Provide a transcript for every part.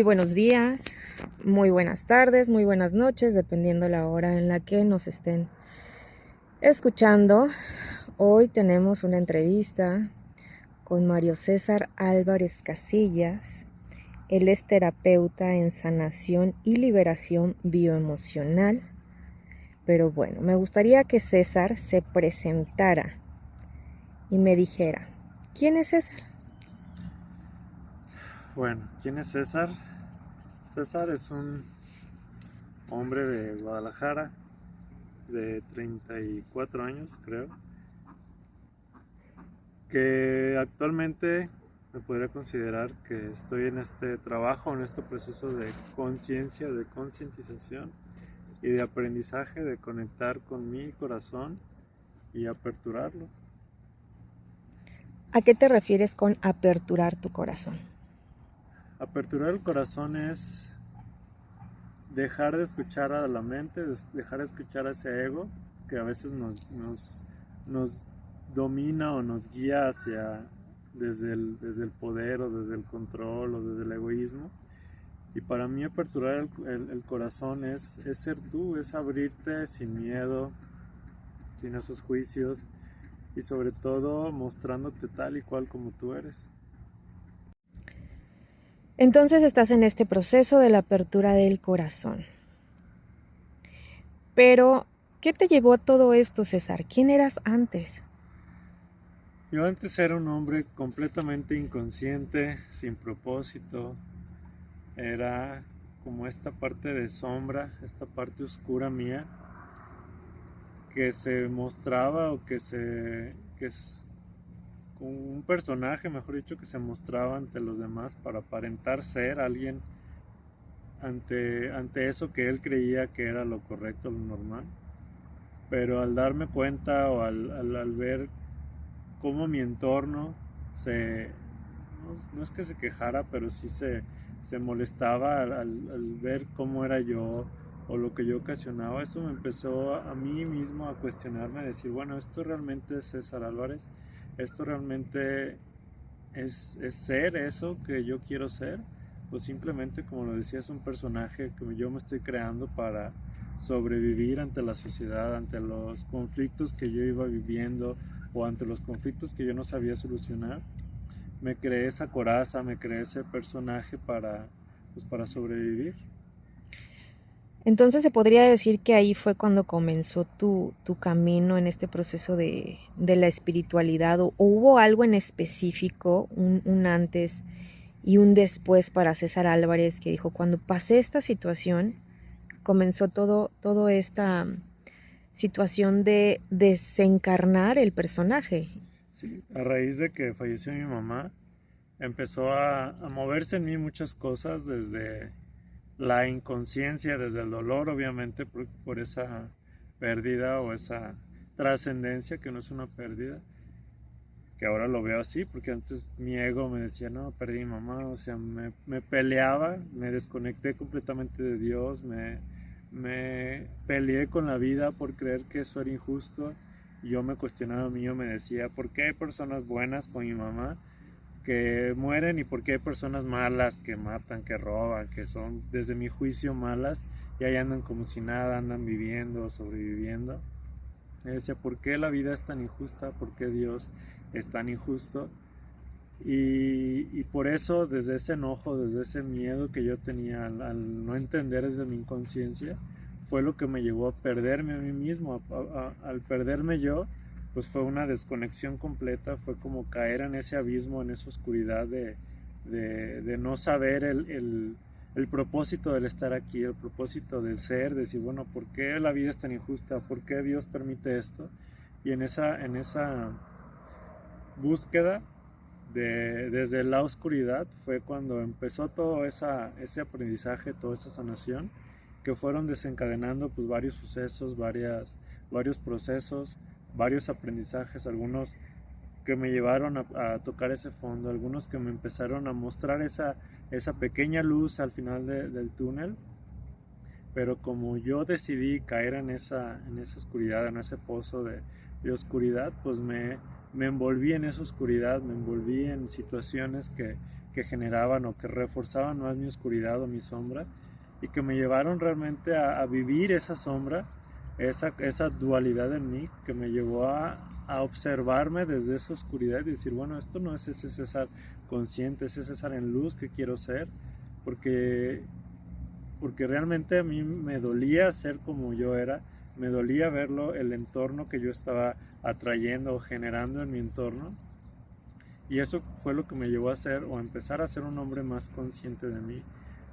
Muy buenos días, muy buenas tardes, muy buenas noches, dependiendo la hora en la que nos estén escuchando. Hoy tenemos una entrevista con Mario César Álvarez Casillas. Él es terapeuta en sanación y liberación bioemocional. Pero bueno, me gustaría que César se presentara y me dijera, ¿quién es César? Bueno, ¿quién es César? César es un hombre de Guadalajara de 34 años, creo, que actualmente me podría considerar que estoy en este trabajo, en este proceso de conciencia, de concientización y de aprendizaje, de conectar con mi corazón y aperturarlo. ¿A qué te refieres con aperturar tu corazón? Aperturar el corazón es dejar de escuchar a la mente, dejar de escuchar a ese ego que a veces nos domina o nos guía hacia desde el poder o desde el control o desde el egoísmo. Y para mí aperturar el corazón es ser tú, es abrirte sin miedo, sin esos juicios y sobre todo mostrándote tal y cual como tú eres. Entonces estás en este proceso de la apertura del corazón. Pero, ¿qué te llevó a todo esto, César? ¿Quién eras antes? Yo antes era un hombre completamente inconsciente, sin propósito. Era como esta parte de sombra, esta parte oscura mía, que se mostraba o que es como un personaje, mejor dicho, que se mostraba ante los demás para aparentar ser alguien ante eso que él creía que era lo correcto, lo normal. Pero al darme cuenta o al ver cómo mi entorno no es que se quejara, pero sí se molestaba al ver cómo era yo o lo que yo ocasionaba. Eso me empezó a mí mismo a cuestionarme, a decir, bueno, esto realmente es César Álvarez, esto realmente es ser eso que yo quiero ser, o simplemente, como lo decía, es un personaje que yo me estoy creando para sobrevivir ante la sociedad, ante los conflictos que yo iba viviendo o ante los conflictos que yo no sabía solucionar. Me creé esa coraza, me creé ese personaje para sobrevivir. Entonces se podría decir que ahí fue cuando comenzó tu camino en este proceso de la espiritualidad, o hubo algo en específico, un antes y un después para César Álvarez que dijo, cuando pasé esta situación, comenzó todo esta situación de desencarnar el personaje. Sí, a raíz de que falleció mi mamá, empezó a moverse en mí muchas cosas, desde la inconsciencia, desde el dolor, obviamente, por esa pérdida o esa trascendencia, que no es una pérdida, que ahora lo veo así, porque antes mi ego me decía, no, perdí a mi mamá, o sea, me peleaba, me desconecté completamente de Dios, me peleé con la vida por creer que eso era injusto, y yo me cuestionaba a mí, yo me decía, ¿por qué hay personas buenas con mi mamá que mueren y por qué hay personas malas que matan, que roban, que son desde mi juicio malas y ahí andan como si nada, andan viviendo, sobreviviendo? Me decía, ¿por qué la vida es tan injusta? ¿Por qué Dios es tan injusto? Y por eso, desde ese enojo, desde ese miedo que yo tenía al no entender desde mi inconsciencia, fue lo que me llevó a perderme a mí mismo. Al perderme yo, pues fue una desconexión completa, fue como caer en ese abismo, en esa oscuridad de no saber el propósito del estar aquí, el propósito del ser, de decir, bueno, ¿por qué la vida es tan injusta? ¿Por qué Dios permite esto? Y en esa búsqueda desde la oscuridad fue cuando empezó todo ese aprendizaje, toda esa sanación, que fueron desencadenando pues varios sucesos, varios procesos, varios aprendizajes, algunos que me llevaron a tocar ese fondo, algunos que me empezaron a mostrar esa pequeña luz al final del túnel, pero como yo decidí caer en esa oscuridad, en ese pozo de oscuridad, pues me envolví en esa oscuridad, me envolví en situaciones que generaban o que reforzaban más mi oscuridad o mi sombra y que me llevaron realmente a vivir esa sombra, esa dualidad en mí que me llevó a observarme desde esa oscuridad y decir, bueno, esto no es ese César consciente, ese César en luz que quiero ser, porque, porque realmente a mí me dolía ser como yo era, me dolía verlo, el entorno que yo estaba atrayendo o generando en mi entorno. Y eso fue lo que me llevó a ser o a empezar a ser un hombre más consciente de mí,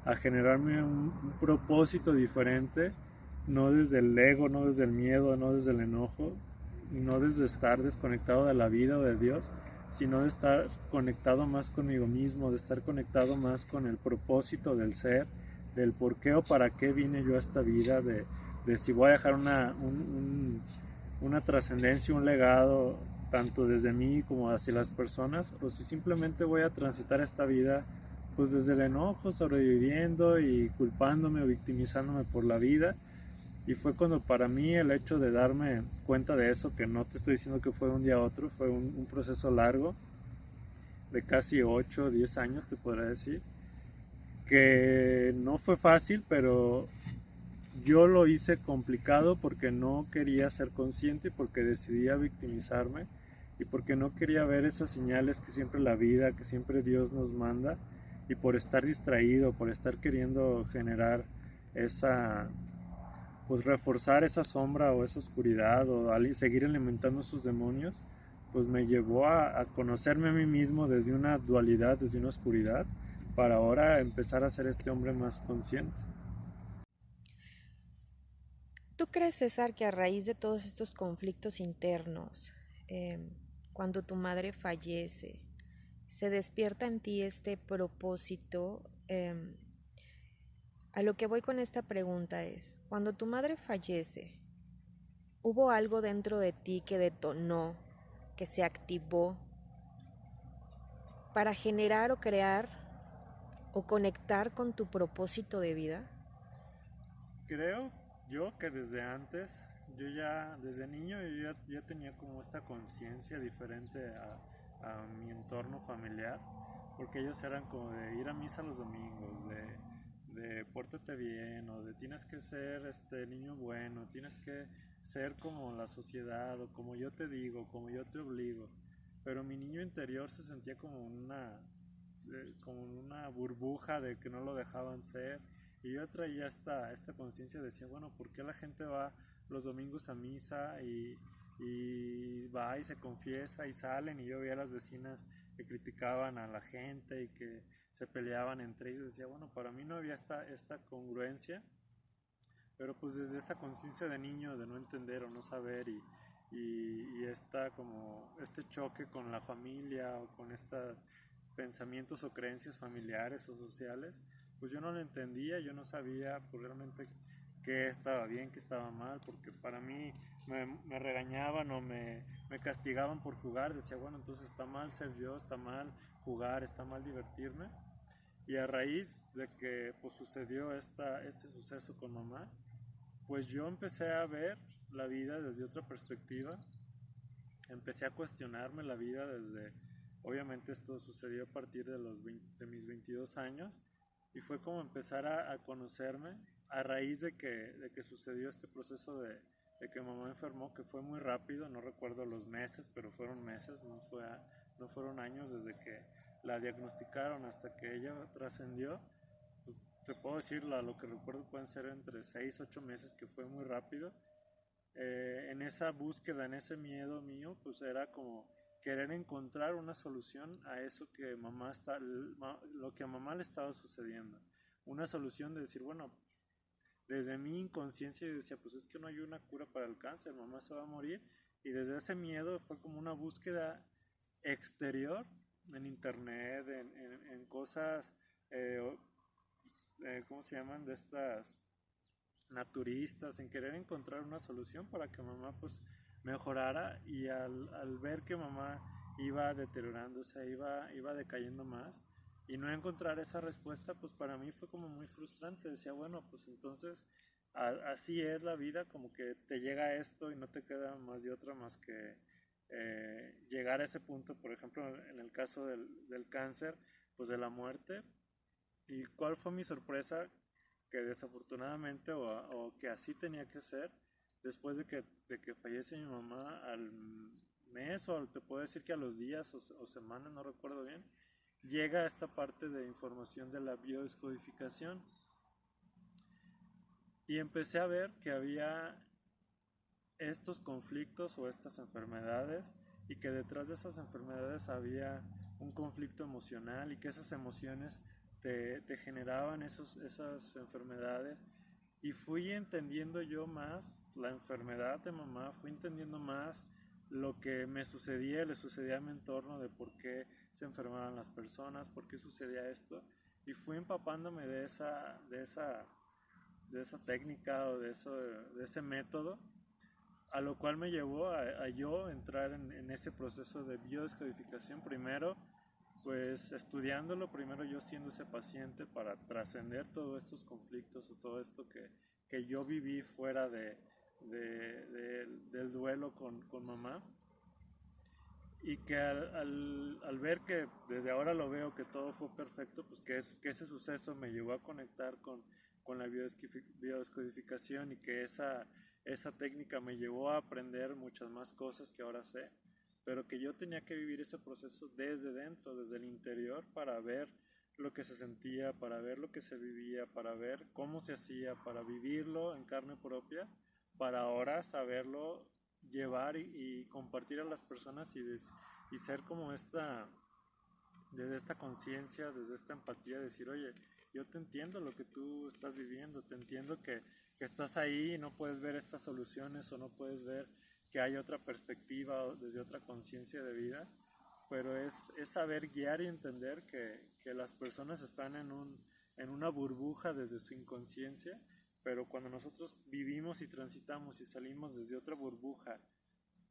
a generarme un propósito diferente, no desde el ego, no desde el miedo, no desde el enojo, no desde estar desconectado de la vida o de Dios, sino de estar conectado más conmigo mismo, de estar conectado más con el propósito del ser, del por qué o para qué vine yo a esta vida, de si voy a dejar una trascendencia, un legado, tanto desde mí como hacia las personas, o si simplemente voy a transitar esta vida pues desde el enojo, sobreviviendo y culpándome o victimizándome por la vida. Y fue cuando para mí el hecho de darme cuenta de eso, que no te estoy diciendo que fue de un día a otro, fue un proceso largo, de casi 8 o 10 años te podré decir, que no fue fácil, pero yo lo hice complicado porque no quería ser consciente y porque decidía victimizarme y porque no quería ver esas señales que siempre la vida, que siempre Dios nos manda y por estar distraído, por estar queriendo generar esa, pues reforzar esa sombra o esa oscuridad o seguir alimentando sus demonios, pues me llevó a conocerme a mí mismo desde una dualidad, desde una oscuridad, para ahora empezar a ser este hombre más consciente. ¿Tú crees, César, que a raíz de todos estos conflictos internos, em, cuando tu madre fallece, se despierta en ti este propósito? A lo que voy con esta pregunta es, cuando tu madre fallece, ¿hubo algo dentro de ti que detonó, que se activó para generar o crear o conectar con tu propósito de vida? Creo yo que desde antes, yo ya, desde niño, ya tenía como esta conciencia diferente a mi entorno familiar, porque ellos eran como de ir a misa los domingos, de pórtate bien, o de tienes que ser este niño bueno, tienes que ser como la sociedad, o como yo te digo, como yo te obligo. Pero mi niño interior se sentía como una burbuja de que no lo dejaban ser. Y yo traía esta conciencia, decía, bueno, ¿por qué la gente va los domingos a misa y va y se confiesa y salen? Y yo veía a las vecinas que criticaban a la gente y que se peleaban entre ellos. Decía, bueno, para mí no había esta congruencia, pero pues desde esa conciencia de niño, de no entender o no saber y como este choque con la familia o con estos pensamientos o creencias familiares o sociales, pues yo no lo entendía, yo no sabía pues realmente qué estaba bien, qué estaba mal, porque para mí me regañaban o me castigaban por jugar, decía, bueno, entonces está mal ser yo, está mal jugar, está mal divertirme. Y a raíz de que pues sucedió este suceso con mamá, pues yo empecé a ver la vida desde otra perspectiva, empecé a cuestionarme la vida desde, obviamente esto sucedió a partir de mis 22 años, y fue como empezar a conocerme a raíz de que sucedió este proceso de que mamá enfermó, que fue muy rápido, no recuerdo los meses, pero fueron meses, no fueron años desde que la diagnosticaron hasta que ella trascendió. Pues, te puedo decir, lo que recuerdo pueden ser entre 6 8 meses, que fue muy rápido. En esa búsqueda, en ese miedo mío, pues era como querer encontrar una solución a eso que lo que a mamá le estaba sucediendo. Una solución de decir, bueno, desde mi inconsciencia yo decía, pues es que no hay una cura para el cáncer, mamá se va a morir. Y desde ese miedo fue como una búsqueda exterior, en internet, en cosas, eh, ¿cómo se llaman? De estas naturistas, en querer encontrar una solución para que mamá pues mejorara. Y al ver que mamá iba deteriorándose, iba decayendo más y no encontrar esa respuesta, pues para mí fue como muy frustrante. Decía, bueno, pues entonces así es la vida, como que te llega esto y no te queda más de otra más que llegar a ese punto. Por ejemplo, en el caso del cáncer, pues de la muerte. ¿Y cuál fue mi sorpresa? Que desafortunadamente, o que así tenía que ser, después de que fallece mi mamá, al mes, o te puedo decir que a los días o semanas, no recuerdo bien, llega esta parte de información de la biodescodificación. Y empecé a ver que había estos conflictos o estas enfermedades, y que detrás de esas enfermedades había un conflicto emocional, y que esas emociones te generaban esas enfermedades. Y fui entendiendo yo más la enfermedad de mamá, fui entendiendo más lo que me sucedía, le sucedía a mi entorno, de por qué se enfermaban las personas, por qué sucedía esto. Y fui empapándome de esa técnica, o de ese método, a lo cual me llevó a yo entrar en ese proceso de biodescodificación. Primero, pues estudiándolo, primero yo siendo ese paciente, para trascender todos estos conflictos, o todo esto que yo viví fuera del duelo con mamá. Y que al ver que desde ahora lo veo que todo fue perfecto, pues que ese suceso me llevó a conectar con la biodescodificación, y que esa técnica me llevó a aprender muchas más cosas que ahora sé, pero que yo tenía que vivir ese proceso desde dentro, desde el interior, para ver lo que se sentía, para ver lo que se vivía, para ver cómo se hacía, para vivirlo en carne propia, para ahora saberlo llevar y compartir a las personas, y ser como desde esta conciencia, desde esta empatía, decir, oye, yo te entiendo lo que tú estás viviendo, te entiendo que estás ahí y no puedes ver estas soluciones, o no puedes ver que hay otra perspectiva, o desde otra conciencia de vida, pero es saber guiar y entender que las personas están en una burbuja desde su inconsciencia, pero cuando nosotros vivimos y transitamos y salimos desde otra burbuja,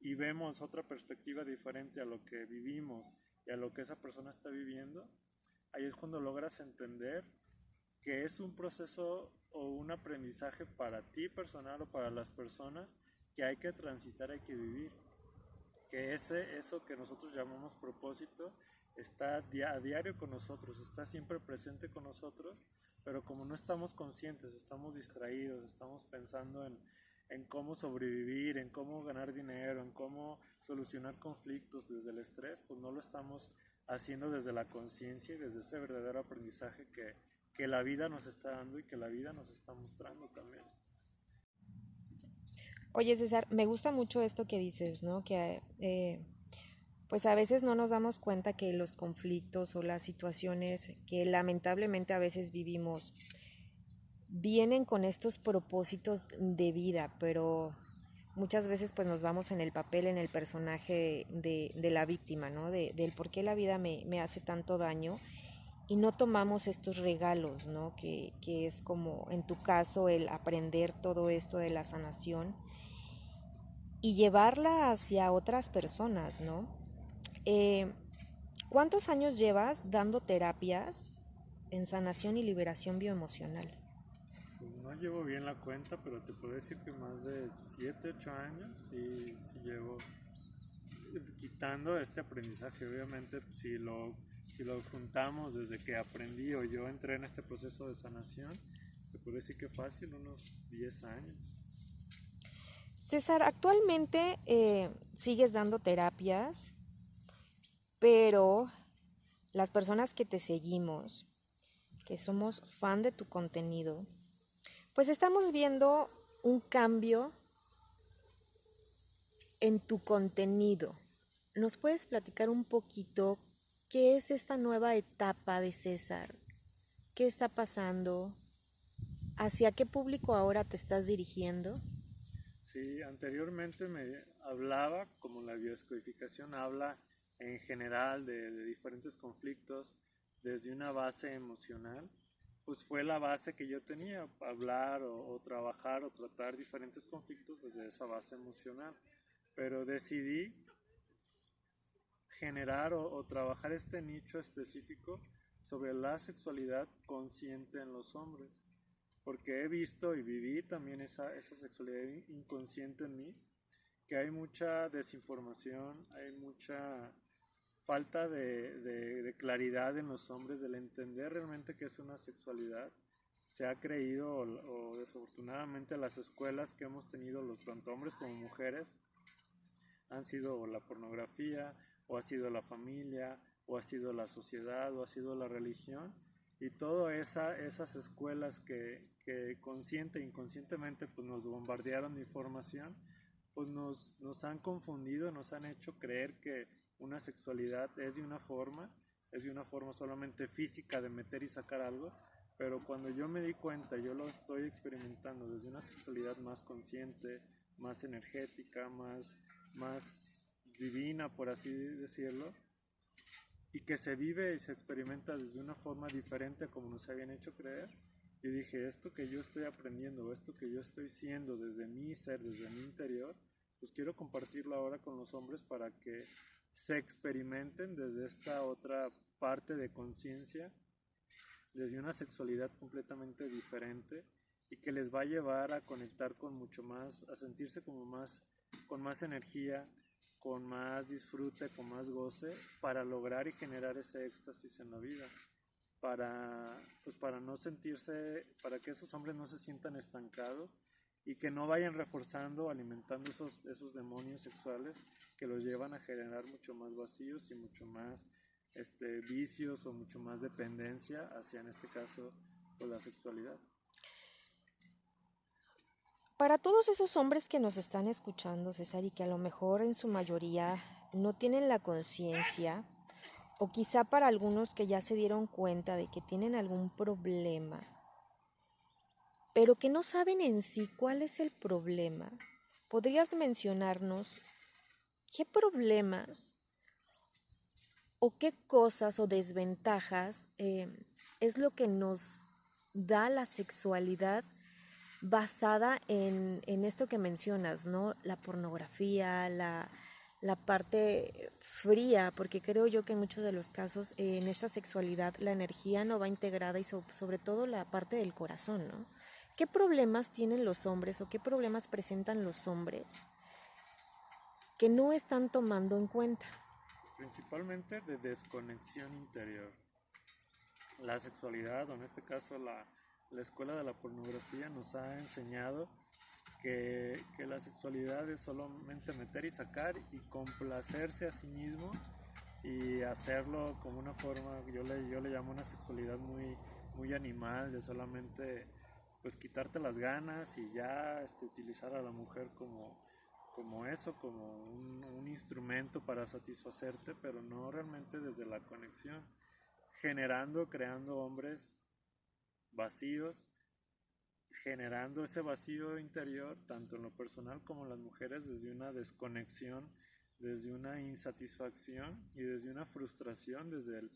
y vemos otra perspectiva diferente a lo que vivimos y a lo que esa persona está viviendo, ahí es cuando logras entender que es un proceso o un aprendizaje para ti personal, o para las personas, que hay que transitar, hay que vivir. Que eso que nosotros llamamos propósito está a diario con nosotros, está siempre presente con nosotros, pero como no estamos conscientes, estamos distraídos, estamos pensando en cómo sobrevivir, en cómo ganar dinero, en cómo solucionar conflictos desde el estrés, pues no lo estamos haciendo desde la conciencia y desde ese verdadero aprendizaje que la vida nos está dando, y que la vida nos está mostrando también. Oye, César, me gusta mucho esto que dices, ¿no? Que pues a veces no nos damos cuenta que los conflictos o las situaciones que lamentablemente a veces vivimos vienen con estos propósitos de vida, pero muchas veces pues nos vamos en el papel, en el personaje de la víctima, ¿no? Del por qué la vida me hace tanto daño, y no tomamos estos regalos, ¿no? Que es como en tu caso el aprender todo esto de la sanación y llevarla hacia otras personas, ¿no? Eh, ¿Cuántos años llevas dando terapias en sanación y liberación bioemocional? Pues no llevo bien la cuenta, pero te puedo decir que más de 7 8 años sí llevo quitando este aprendizaje. Obviamente, pues, si lo juntamos desde que aprendí, o yo entré en este proceso de sanación, te puedo decir que fácil, unos 10 años. César, actualmente sigues dando terapias, pero las personas que te seguimos, que somos fan de tu contenido, pues estamos viendo un cambio en tu contenido. ¿Nos puedes platicar un poquito qué es esta nueva etapa de César? ¿Qué está pasando? ¿Hacia qué público ahora te estás dirigiendo? Sí, anteriormente me hablaba, como la biodescodificación habla en general de diferentes conflictos desde una base emocional, pues fue la base que yo tenía, hablar o trabajar o tratar diferentes conflictos desde esa base emocional. Pero decidí generar o trabajar este nicho específico sobre la sexualidad consciente en los hombres, porque he visto y viví también esa sexualidad inconsciente en mí, que hay mucha desinformación, hay mucha falta de claridad en los hombres, del entender realmente qué es una sexualidad. Se ha creído, o desafortunadamente las escuelas que hemos tenido, tanto hombres como mujeres, han sido o la pornografía, o ha sido la familia, o ha sido la sociedad, o ha sido la religión, y todas esas escuelas que consciente e inconscientemente pues, nos bombardearon de información, pues nos han confundido, nos han hecho creer que una sexualidad es de una forma solamente física de meter y sacar algo, pero cuando yo me di cuenta, yo lo estoy experimentando desde una sexualidad más consciente, más energética, más divina, por así decirlo, y que se vive y se experimenta desde una forma diferente a como nos habían hecho creer. Y dije, esto que yo estoy aprendiendo, esto que yo estoy siendo desde mi ser, desde mi interior, pues quiero compartirlo ahora con los hombres para que se experimenten desde esta otra parte de conciencia, desde una sexualidad completamente diferente y que les va a llevar a conectar con mucho más, a sentirse como más, con más energía, con más disfrute, con más goce, para lograr y generar ese éxtasis en la vida, para no sentirse, para que esos hombres no se sientan estancados y que no vayan reforzando, alimentando esos demonios sexuales que los llevan a generar mucho más vacíos y mucho más vicios o mucho más dependencia hacia, en este caso, pues, la sexualidad. Para todos esos hombres que nos están escuchando, César, y que a lo mejor en su mayoría no tienen la conciencia, o quizá para algunos que ya se dieron cuenta de que tienen algún problema, pero que no saben en sí cuál es el problema, ¿podrías mencionarnos qué problemas o qué cosas o desventajas es lo que nos da la sexualidad basada en esto que mencionas, ¿no? La pornografía, la parte fría, porque creo yo que en muchos de los casos en esta sexualidad la energía no va integrada y sobre todo la parte del corazón, ¿no? ¿Qué problemas tienen los hombres o qué problemas presentan los hombres que no están tomando en cuenta? Principalmente de desconexión interior. La sexualidad, o en este caso la escuela de la pornografía, nos ha enseñado que la sexualidad es solamente meter y sacar y complacerse a sí mismo y hacerlo como una forma, yo le llamo una sexualidad muy animal, de solamente pues quitarte las ganas y ya utilizar a la mujer como eso, como un instrumento para satisfacerte, pero no realmente desde la conexión, creando hombres vacíos, generando ese vacío interior, tanto en lo personal como en las mujeres, desde una desconexión, desde una insatisfacción y desde una frustración, desde el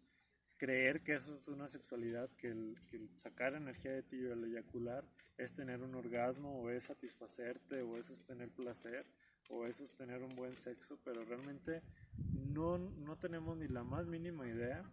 creer que eso es una sexualidad, que el sacar energía de ti o el eyacular es tener un orgasmo, o es satisfacerte, o eso es tener placer, o eso es tener un buen sexo, pero realmente no tenemos ni la más mínima idea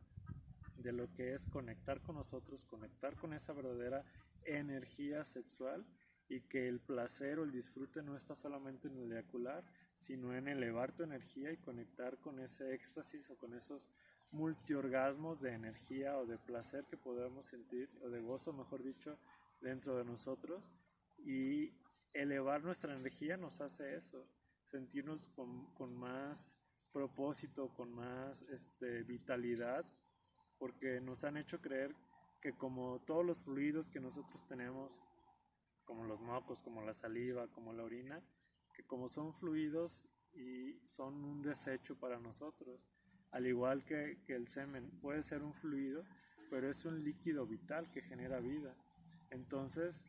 de lo que es conectar con nosotros, conectar con esa verdadera energía sexual, y que el placer o el disfrute no está solamente en el eyacular, sino en elevar tu energía y conectar con ese éxtasis o con esos multiorgasmos de energía o de placer que podemos sentir, o de gozo, mejor dicho, dentro de nosotros. Y elevar nuestra energía nos hace eso, sentirnos con más propósito, con más vitalidad, porque nos han hecho creer que como todos los fluidos que nosotros tenemos, como los mocos, como la saliva, como la orina, que como son fluidos y son un desecho para nosotros, al igual que el semen puede ser un fluido, pero es un líquido vital que genera vida. Entonces,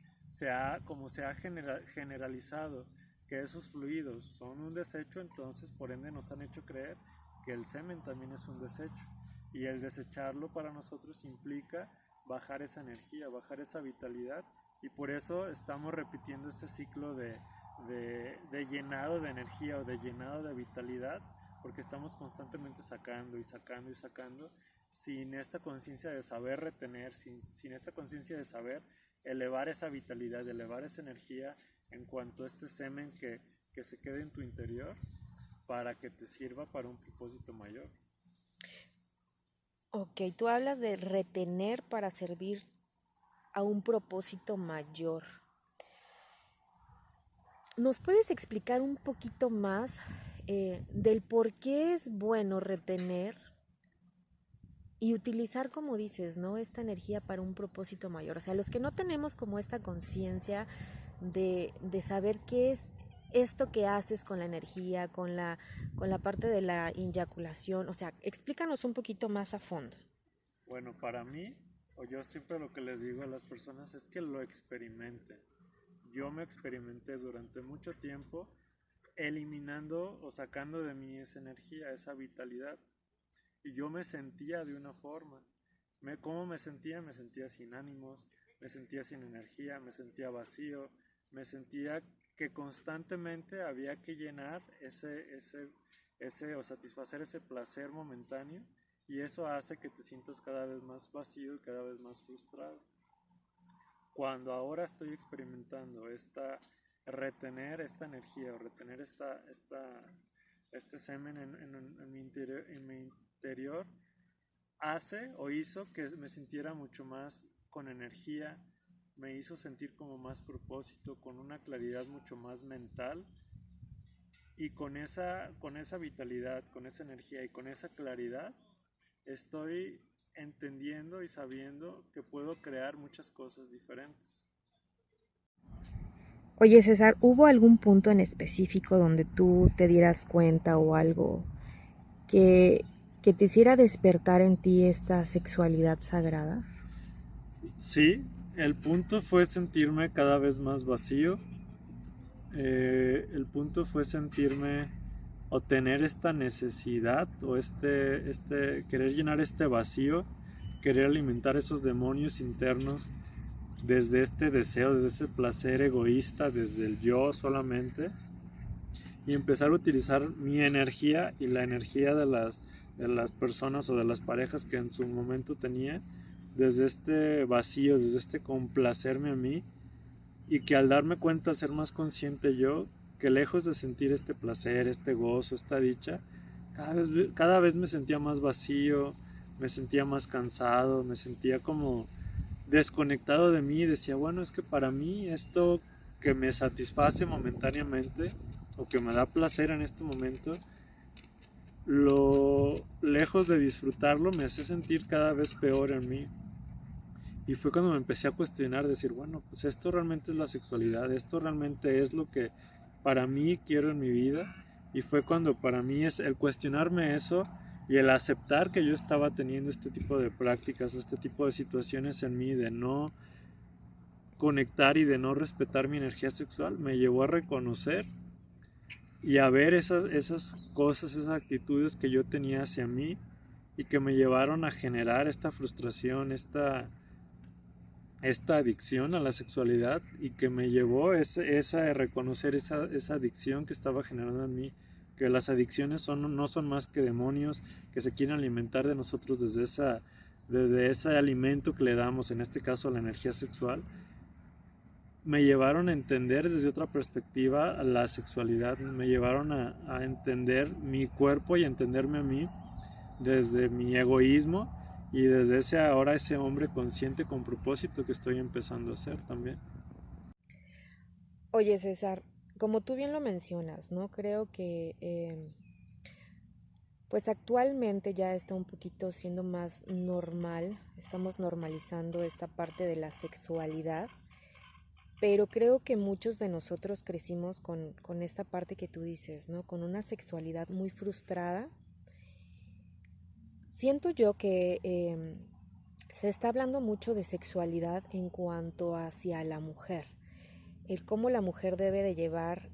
como se ha generalizado que esos fluidos son un desecho, entonces por ende nos han hecho creer que el semen también es un desecho. Y el desecharlo para nosotros implica bajar esa energía, bajar esa vitalidad, y por eso estamos repitiendo este ciclo de llenado de energía o de llenado de vitalidad, porque estamos constantemente sacando y sacando y sacando, sin esta conciencia de saber retener, sin esta conciencia de saber elevar esa vitalidad, elevar esa energía en cuanto a este semen que se quede en tu interior para que te sirva para un propósito mayor. Ok, tú hablas de retener para servir a un propósito mayor. ¿Nos puedes explicar un poquito más del por qué es bueno retener y utilizar, como dices, ¿no? Esta energía para un propósito mayor? O sea, los que no tenemos como esta conciencia de saber qué es esto que haces con la energía, con la parte de la eyaculación. O sea, explícanos un poquito más a fondo. Bueno, para mí, o yo siempre lo que les digo a las personas es que lo experimenten. Yo me experimenté durante mucho tiempo eliminando o sacando de mí esa energía, esa vitalidad. Y yo me sentía de una forma. ¿Cómo me sentía? Me sentía sin ánimos, me sentía sin energía, me sentía vacío, me sentía que constantemente había que llenar ese o satisfacer ese placer momentáneo, y eso hace que te sientas cada vez más vacío y cada vez más frustrado. Cuando ahora estoy experimentando retener esta energía o retener este semen en mi interior, hace o hizo que me sintiera mucho más con energía, me hizo sentir como más propósito, con una claridad mucho más mental, y con esa vitalidad, con esa energía y con esa claridad, estoy entendiendo y sabiendo que puedo crear muchas cosas diferentes. Oye, César, ¿hubo algún punto en específico donde tú te dieras cuenta o algo que, que te hiciera despertar en ti esta sexualidad sagrada? Sí, el punto fue sentirme cada vez más vacío. El punto fue sentirme o tener esta necesidad o querer llenar este vacío, querer alimentar esos demonios internos desde este deseo, desde ese placer egoísta, desde el yo solamente, y empezar a utilizar mi energía y la energía de las personas o de las parejas que en su momento tenía, desde este vacío, desde este complacerme a mí, y que al darme cuenta, al ser más consciente yo, que lejos de sentir este placer, este gozo, esta dicha, cada vez me sentía más vacío, me sentía más cansado, me sentía como desconectado de mí, y decía, bueno, es que para mí esto que me satisface momentáneamente o que me da placer en este momento, lo lejos de disfrutarlo me hace sentir cada vez peor en mí. Y fue cuando me empecé a cuestionar, decir, bueno, pues esto realmente es la sexualidad, esto realmente es lo que para mí quiero en mi vida. Y fue cuando para mí es el cuestionarme eso y el aceptar que yo estaba teniendo este tipo de prácticas, este tipo de situaciones en mí, de no conectar y de no respetar mi energía sexual, me llevó a reconocer y a ver esas cosas, esas actitudes que yo tenía hacia mí y que me llevaron a generar esta frustración, esta adicción a la sexualidad, y que me llevó a reconocer esa adicción que estaba generando en mí, que las adicciones no son más que demonios que se quieren alimentar de nosotros desde ese alimento que le damos, en este caso la energía sexual. Me llevaron a entender desde otra perspectiva la sexualidad, me llevaron a entender mi cuerpo y a entenderme a mí desde mi egoísmo y desde ese hombre consciente con propósito que estoy empezando a ser también. Oye, César, como tú bien lo mencionas, ¿no? Creo que pues actualmente ya está un poquito siendo más normal, estamos normalizando esta parte de la sexualidad, pero creo que muchos de nosotros crecimos con esta parte que tú dices, ¿no? Con una sexualidad muy frustrada. Siento yo que se está hablando mucho de sexualidad en cuanto hacia la mujer, el cómo la mujer debe de llevar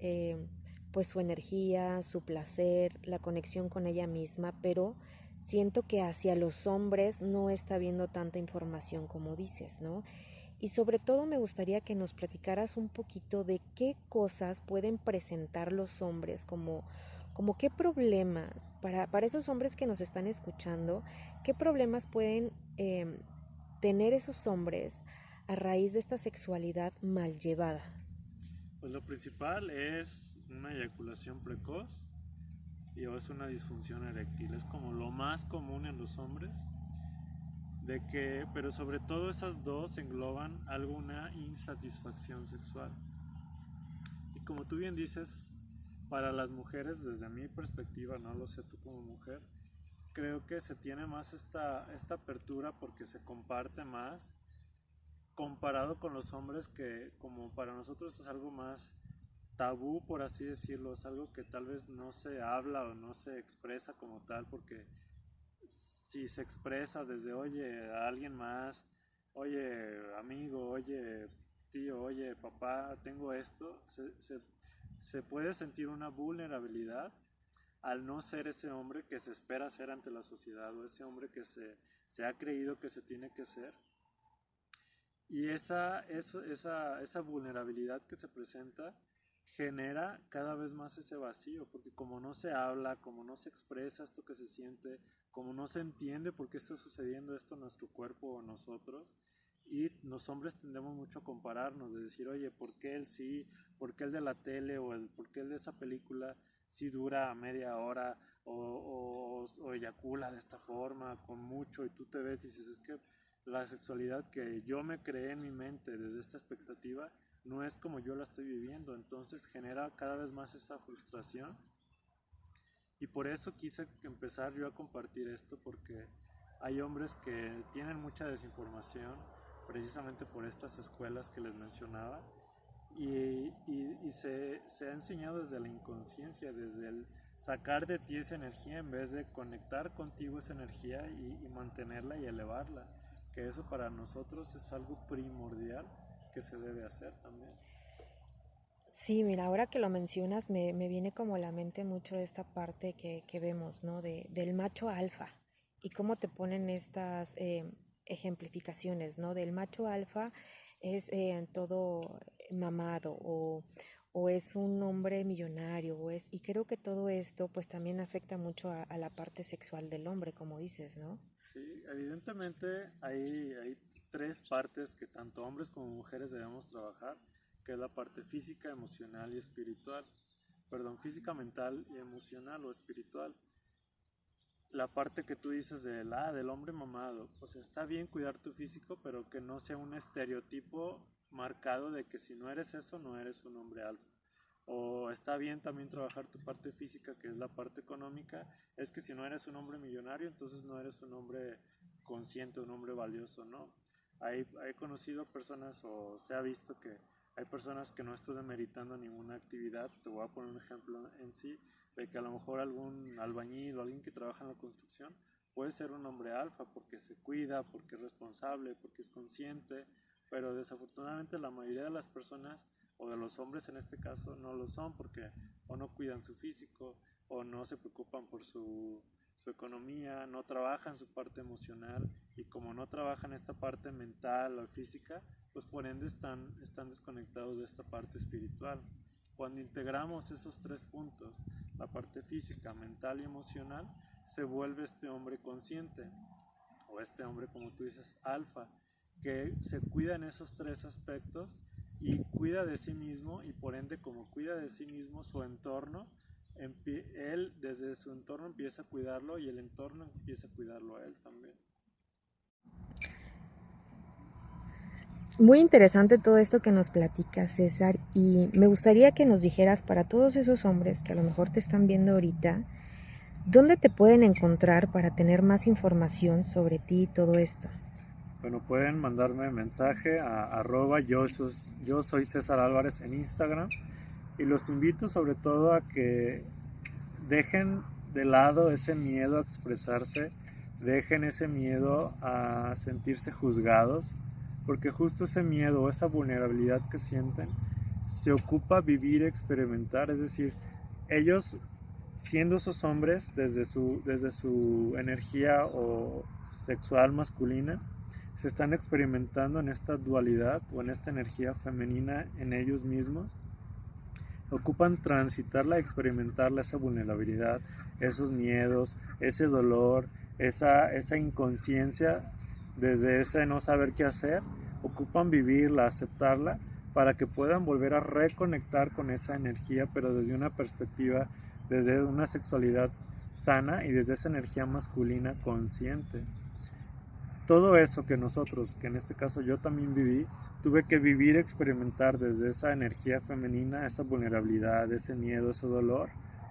pues su energía, su placer, la conexión con ella misma, pero siento que hacia los hombres no está viendo tanta información como dices, ¿no? Y sobre todo me gustaría que nos platicaras un poquito de qué cosas pueden presentar los hombres como qué problemas, para esos hombres que nos están escuchando, qué problemas pueden tener esos hombres a raíz de esta sexualidad mal llevada. Pues lo principal es una eyaculación precoz y es una disfunción eréctil. Es como lo más común en los hombres. pero sobre todo esas dos engloban alguna insatisfacción sexual. Y como tú bien dices, para las mujeres, desde mi perspectiva, no lo sé tú como mujer, creo que se tiene más esta apertura porque se comparte más comparado con los hombres, que como para nosotros es algo más tabú, por así decirlo, es algo que tal vez no se habla o no se expresa como tal, porque si se expresa desde oye a alguien más, oye amigo, oye tío, oye papá, tengo esto, se puede sentir una vulnerabilidad al no ser ese hombre que se espera ser ante la sociedad, o ese hombre que se ha creído que se tiene que ser. Y esa vulnerabilidad que se presenta genera cada vez más ese vacío, porque como no se habla, como no se expresa esto que se siente, como no se entiende por qué está sucediendo esto en nuestro cuerpo o nosotros, y los hombres tendemos mucho a compararnos, de decir, oye, ¿por qué él sí? ¿Por qué el de la tele o por qué el de esa película sí dura media hora o eyacula de esta forma, con mucho, y tú te ves y dices, es que la sexualidad que yo me creé en mi mente desde esta expectativa no es como yo la estoy viviendo, entonces genera cada vez más esa frustración. Y por eso quise empezar yo a compartir esto, porque hay hombres que tienen mucha desinformación precisamente por estas escuelas que les mencionaba, y se ha enseñado desde la inconsciencia, desde el sacar de ti esa energía en vez de conectar contigo esa energía y mantenerla y elevarla, que eso para nosotros es algo primordial que se debe hacer también. Sí, mira, ahora que lo mencionas, me viene como a la mente mucho esta parte que vemos, ¿no? Del macho alfa y cómo te ponen estas ejemplificaciones, ¿no? Del macho alfa es todo mamado o es un hombre millonario, y creo que todo esto pues también afecta mucho a la parte sexual del hombre, como dices, ¿no? Sí, evidentemente hay tres partes que tanto hombres como mujeres debemos trabajar, que es la parte física, emocional y espiritual. Perdón, física, mental y emocional o espiritual. La parte que tú dices del hombre mamado, o sea, está bien cuidar tu físico, pero que no sea un estereotipo marcado de que si no eres eso, no eres un hombre alfa. O está bien también trabajar tu parte física, que es la parte económica, es que si no eres un hombre millonario, entonces no eres un hombre consciente, un hombre valioso, ¿no? He conocido personas, o se ha visto que hay personas que no están demeritando ninguna actividad. Te voy a poner un ejemplo en sí, de que a lo mejor algún albañil o alguien que trabaja en la construcción puede ser un hombre alfa porque se cuida, porque es responsable, porque es consciente, pero desafortunadamente la mayoría de las personas, o de los hombres en este caso, no lo son, porque o no cuidan su físico o no se preocupan por su economía, no trabajan su parte emocional, y como no trabajan esta parte mental o física, pues por ende están desconectados de esta parte espiritual. Cuando integramos esos tres puntos, la parte física, mental y emocional, se vuelve este hombre consciente, o este hombre, como tú dices, alfa, que se cuida en esos tres aspectos y cuida de sí mismo, y por ende como cuida de sí mismo, su entorno, él desde su entorno empieza a cuidarlo y el entorno empieza a cuidarlo a él también. Muy interesante todo esto que nos platicas, César, y me gustaría que nos dijeras, para todos esos hombres que a lo mejor te están viendo ahorita, ¿dónde te pueden encontrar para tener más información sobre ti y todo esto? Bueno, pueden mandarme mensaje a yo soy César Álvarez en Instagram, y los invito sobre todo a que dejen de lado ese miedo a expresarse, dejen ese miedo a sentirse juzgados, porque justo ese miedo o esa vulnerabilidad que sienten se ocupa vivir y experimentar. Es decir, ellos, siendo esos hombres desde su energía o sexual masculina, se están experimentando en esta dualidad o en esta energía femenina en ellos mismos. Ocupan transitarla, experimentarla, esa vulnerabilidad, esos miedos, ese dolor, esa inconsciencia, desde ese no saber qué hacer. Ocupan vivirla, aceptarla, para que puedan volver a reconectar con esa energía, pero desde una perspectiva, desde una sexualidad sana y desde esa energía masculina consciente. todo eso que nosotros, que en este caso yo también viví, tuve que vivir, experimentar desde esa energía femenina, esa vulnerabilidad, ese miedo, ese dolor,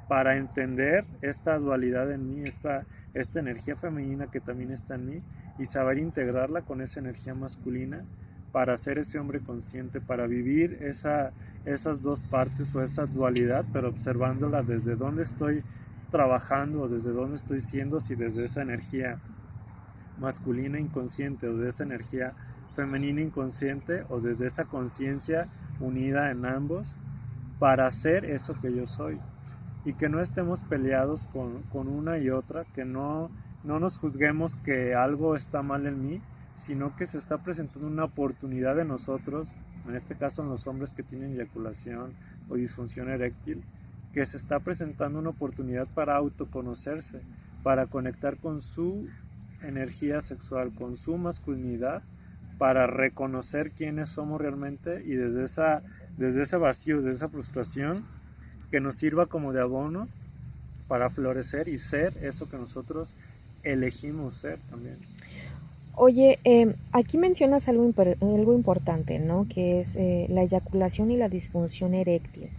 para entender esta dualidad en mí, esta energía femenina que también está en mí, y saber integrarla con esa energía masculina para ser ese hombre consciente, para vivir esas dos partes o esa dualidad, pero observándola desde dónde estoy trabajando o desde dónde estoy siendo, si desde esa energía masculina inconsciente o de esa energía femenina inconsciente o desde esa conciencia unida en ambos para ser eso que yo soy, y que no estemos peleados con una y otra, que no nos juzguemos que algo está mal en mí, sino que se está presentando una oportunidad de nosotros, en este caso en los hombres que tienen eyaculación o disfunción eréctil, que se está presentando una oportunidad para autoconocerse, para conectar con su energía sexual, con su masculinidad, para reconocer quiénes somos realmente, y desde ese vacío, desde esa frustración, que nos sirva como de abono para florecer y ser eso que nosotros elegimos ser también. Oye, aquí mencionas algo importante, ¿no? Que es la eyaculación y la disfunción eréctil.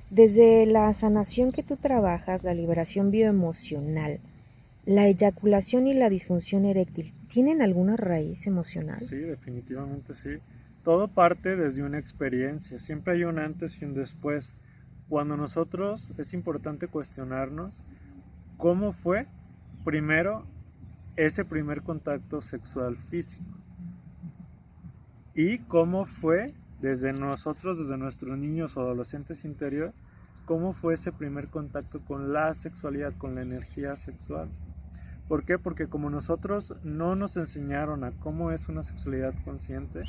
Desde la sanación que tú trabajas, la liberación bioemocional, ¿la eyaculación y la disfunción eréctil tienen alguna raíz emocional? Sí, definitivamente sí. Todo parte desde una experiencia. Siempre hay un antes y un después. Cuando nosotros, es importante cuestionarnos cómo fue primero ese primer contacto sexual físico y cómo fue desde nosotros, desde nuestros niños o adolescentes interior, cómo fue ese primer contacto con la sexualidad, con la energía sexual. ¿Por qué? Porque como nosotros no nos enseñaron a cómo es una sexualidad consciente,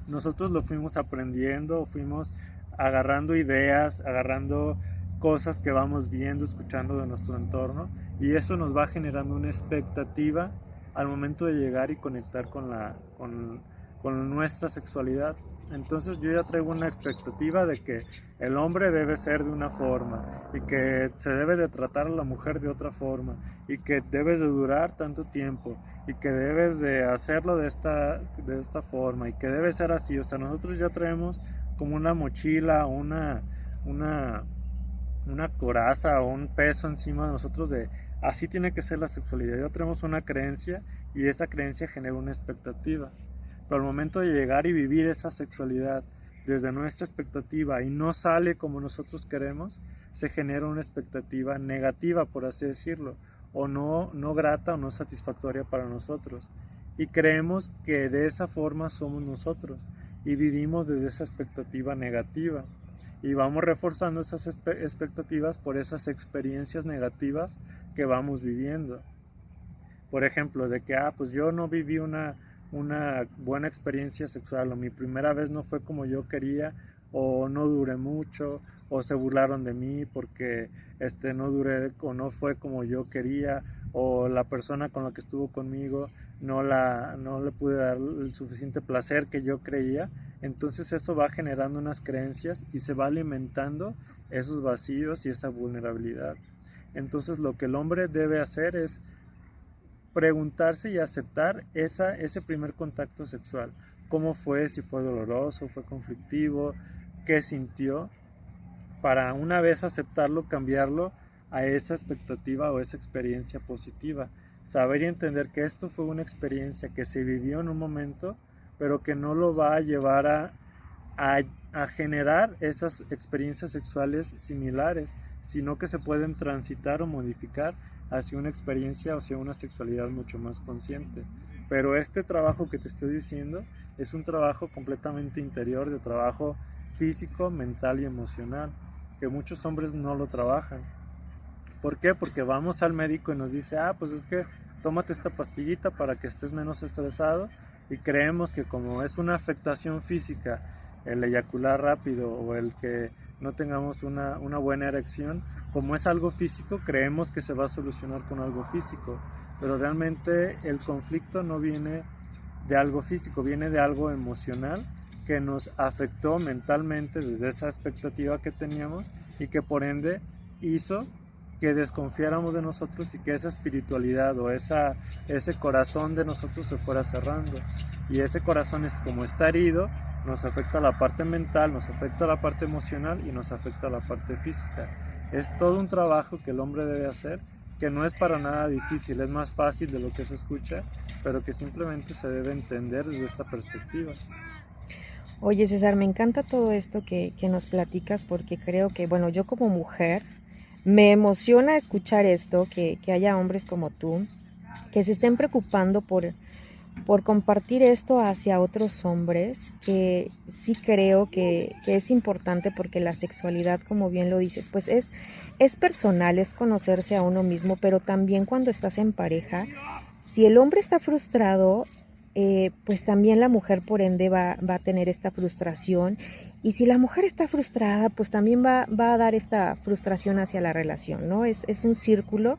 nosotros lo fuimos aprendiendo, fuimos agarrando ideas, agarrando cosas que vamos viendo, escuchando de nuestro entorno, y eso nos va generando una expectativa al momento de llegar y conectar con nuestra sexualidad. Entonces yo ya traigo una expectativa de que el hombre debe ser de una forma y que se debe de tratar a la mujer de otra forma y que debes de durar tanto tiempo y que debes de hacerlo de esta forma y que debe ser así. O sea, nosotros ya traemos como una mochila, una coraza o un peso encima de nosotros de así tiene que ser la sexualidad. Ya tenemos una creencia y esa creencia genera una expectativa. Pero al momento de llegar y vivir esa sexualidad desde nuestra expectativa y no sale como nosotros queremos, se genera una expectativa negativa, por así decirlo, o no grata o no satisfactoria para nosotros. Y creemos que de esa forma somos nosotros y vivimos desde esa expectativa negativa. Y vamos reforzando esas expectativas por esas experiencias negativas que vamos viviendo. Por ejemplo, de que, pues yo no viví una buena experiencia sexual, o mi primera vez no fue como yo quería, o no duré mucho, o se burlaron de mí porque no duré o no fue como yo quería, o la persona con la que estuvo conmigo no le pude dar el suficiente placer que yo creía. Entonces eso va generando unas creencias y se va alimentando esos vacíos y esa vulnerabilidad. Entonces lo que el hombre debe hacer es preguntarse y aceptar ese primer contacto sexual. ¿Cómo fue? Si fue doloroso, fue conflictivo, qué sintió, para una vez aceptarlo, cambiarlo a esa expectativa o esa experiencia positiva. Saber y entender que esto fue una experiencia que se vivió en un momento, pero que no lo va a llevar a generar esas experiencias sexuales similares, sino que se pueden transitar o modificar hacia una experiencia o hacia una sexualidad mucho más consciente. Pero este trabajo que te estoy diciendo es un trabajo completamente interior, de trabajo físico, mental y emocional, que muchos hombres no lo trabajan. ¿Por qué? Porque vamos al médico y nos dice, pues es que tómate esta pastillita para que estés menos estresado, y creemos que como es una afectación física, el eyacular rápido o el que no tengamos una buena erección, como es algo físico, creemos que se va a solucionar con algo físico, pero realmente el conflicto no viene de algo físico, viene de algo emocional que nos afectó mentalmente desde esa expectativa que teníamos y que por ende hizo que desconfiáramos de nosotros y que esa espiritualidad o ese corazón de nosotros se fuera cerrando. Y ese corazón, como está herido, nos afecta la parte mental, nos afecta la parte emocional y nos afecta la parte física. Es todo un trabajo que el hombre debe hacer, que no es para nada difícil, es más fácil de lo que se escucha, pero que simplemente se debe entender desde esta perspectiva. Oye, César, me encanta todo esto que nos platicas porque creo que, bueno, yo como mujer me emociona escuchar esto, que haya hombres como tú que se estén preocupando por compartir esto hacia otros hombres, que sí creo que es importante porque la sexualidad, como bien lo dices, pues es personal, es conocerse a uno mismo, pero también cuando estás en pareja, si el hombre está frustrado, pues también la mujer por ende va a tener esta frustración, y si la mujer está frustrada, pues también va a dar esta frustración hacia la relación, ¿no? Es un círculo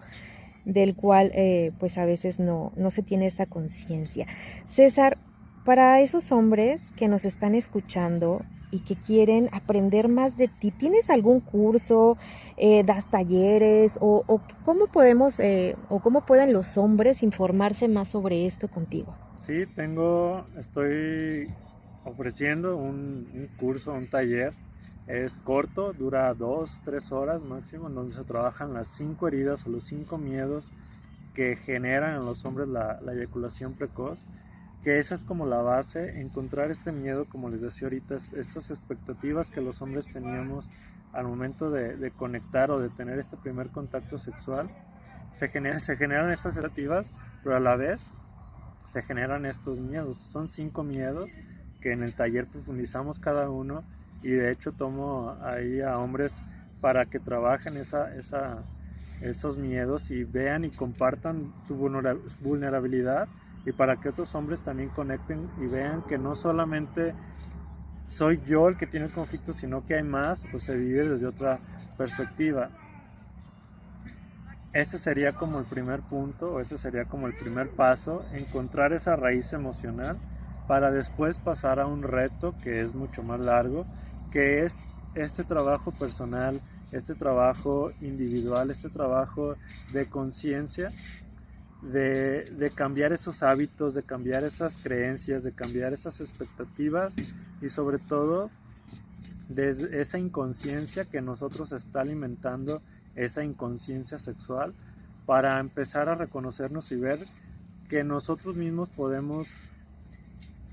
del cual pues a veces no se tiene esta conciencia. César, para esos hombres que nos están escuchando y que quieren aprender más de ti, ¿tienes algún curso, das talleres o cómo podemos o cómo pueden los hombres informarse más sobre esto contigo? Sí, estoy ofreciendo un curso, un taller. Es corto, dura 2, 3 horas máximo, en donde se trabajan las 5 heridas o los 5 miedos que generan en los hombres la eyaculación precoz, que esa es como la base, encontrar este miedo, como les decía ahorita, estas expectativas que los hombres teníamos al momento de conectar o de tener este primer contacto sexual. Se generan estas expectativas, pero a la vez se generan estos miedos. Son 5 miedos que en el taller profundizamos cada uno, y de hecho tomo ahí a hombres para que trabajen esos miedos y vean y compartan su vulnerabilidad, y para que otros hombres también conecten y vean que no solamente soy yo el que tiene el conflicto, sino que hay más o se vive desde otra perspectiva. Ese sería como el primer punto, o ese sería como el primer paso, encontrar esa raíz emocional para después pasar a un reto que es mucho más largo, que es este trabajo personal, este trabajo individual, este trabajo de conciencia, de cambiar esos hábitos, de cambiar esas creencias, de cambiar esas expectativas, y sobre todo desde esa inconsciencia que nosotros está alimentando, esa inconsciencia sexual, para empezar a reconocernos y ver que nosotros mismos podemos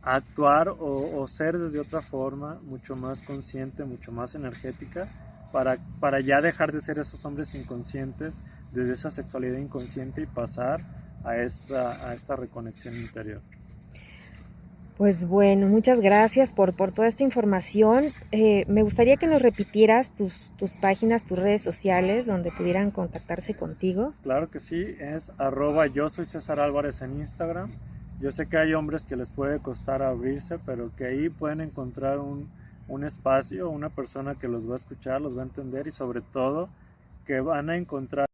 actuar o ser desde otra forma, mucho más consciente, mucho más energética, para ya dejar de ser esos hombres inconscientes, desde esa sexualidad inconsciente, y pasar a esta reconexión interior. Pues bueno, muchas gracias por toda esta información. Me gustaría que nos repitieras tus páginas, tus redes sociales, donde pudieran contactarse contigo. Claro que sí, es @yo soy César Álvarez en Instagram. Yo sé que hay hombres que les puede costar abrirse, pero que ahí pueden encontrar un espacio, una persona que los va a escuchar, los va a entender, y sobre todo que van a encontrar